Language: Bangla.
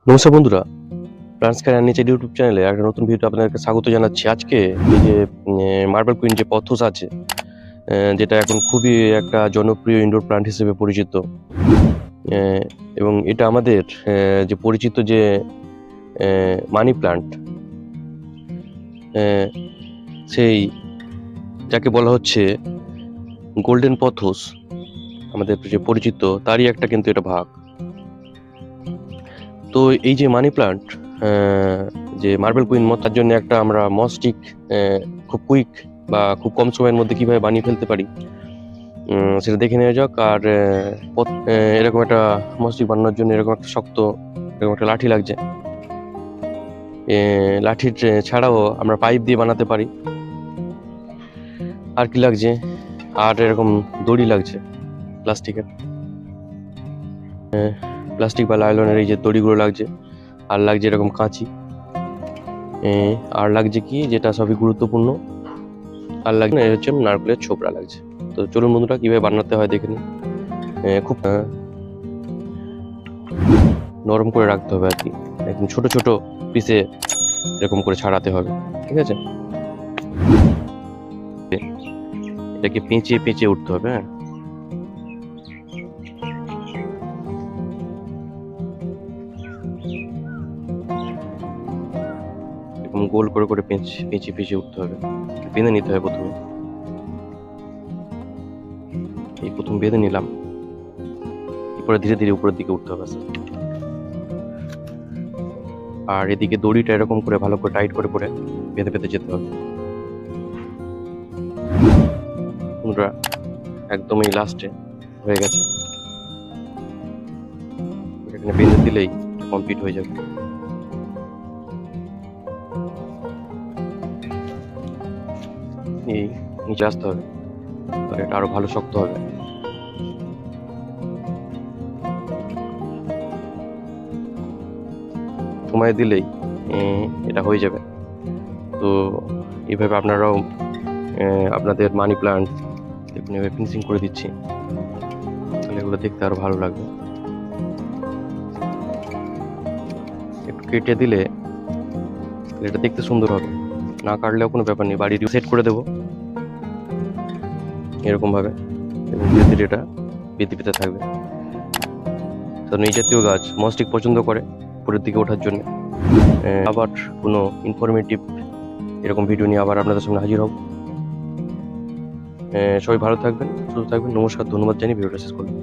নমস্কার বন্ধুরা, plants care and nature YouTube চ্যানেলে একটা নতুন ভিডিও আপনাদেরকে স্বাগত জানাচ্ছি। আজকে এই যে মার্বেল কুইন যে পথোস আছে, যেটা এখন খুবই একটা জনপ্রিয় ইনডোর প্লান্ট হিসেবে পরিচিত, এবং এটা আমাদের যে পরিচিত যে মানি প্লান্ট, সেই যাকে বলা হচ্ছে গোল্ডেন পথোস, আমাদের যে পরিচিত তারই একটা কিন্তু এটা ভাগ। তো এই যে মানি প্লান্ট, যে মার্বেল কুইন তার জন্য একটা আমরা মসটিক খুব কুইক বা খুব কম সময়ের মধ্যে কিভাবে বানিয়ে ফেলতে পারি সেটা দেখে নেওয়া যাক। আর এরকম একটা মসটিক বানানোর জন্য এরকম একটা শক্ত এরকম একটা লাঠি লাগছে। লাঠির ছাড়াও আমরা পাইপ দিয়ে বানাতে পারি। আর কি লাগছে, আর এরকম দড়ি লাগছে প্লাস্টিকের, প্লাস্টিক বা লাইলনের এই যে দড়িগুলো লাগছে। আর লাগছে এরকম কাঁচি, আর লাগছে কি যেটা সবই গুরুত্বপূর্ণ, আর লাগছে হচ্ছে নারকেলের ছোবড়া লাগছে। তো চলুন বন্ধুরা কিভাবে বানাতে হয় দেখে নিন। খুব নরম করে রাখতে হবে আর কি, একদম ছোট ছোট পিসে এরকম করে ছাড়াতে হবে, ঠিক আছে। এটাকে পেঁচিয়ে পেঁচিয়ে উঠতে হবে। হ্যাঁ, এরকম গোল করে করে পেঁচিয়ে পেঁচিয়ে উঠতে হবে, বেঁধে নিতে হবে প্রথমে। এই প্রথম বেঁধে নিলাম, এরপরে ধীরে ধীরে উপরের দিকে উঠতে হবে। আর এদিকে দড়িটা এরকম করে ভালো করে টাইট করে করে বেঁধে বেঁধে যেতে হবে। বন্ধুরা একদম এই লাস্টে হয়ে গেছে, এখানে বেঁধে দিলেই কমপ্লিট হয়ে যাবে। এই নিচে আসতে হবে, এটা আরো ভালো শক্ত হবে। সময় দিলেই এটা হয়ে যাবে। তো এইভাবে আপনারাও আপনাদের মানি প্লান্ট দেখুন এভাবে ফিনিশিং করে দিচ্ছি, তাহলে এগুলো দেখতে আরো ভালো লাগবে। একটু কেটে দিলে এটা দেখতে সুন্দর হবে, না কাটলেও কোনো ব্যাপার নেই, বাড়ি সেট করে দেবো এরকম ভাবে, এবং ধীরে ধীরে এটা পেতে পেতে থাকবে। কারণ এই জাতীয় গাছ মস্টিক পছন্দ করে উপরের দিকে ওঠার জন্য। আবার কোনো ইনফরমেটিভ এরকম ভিডিও নিয়ে আবার আপনাদের সামনে হাজির হব। সবাই ভালো থাকবেন, সুস্থ থাকবেন। নমস্কার, ধন্যবাদ জানিয়ে ভিডিওটা শেষ করলাম।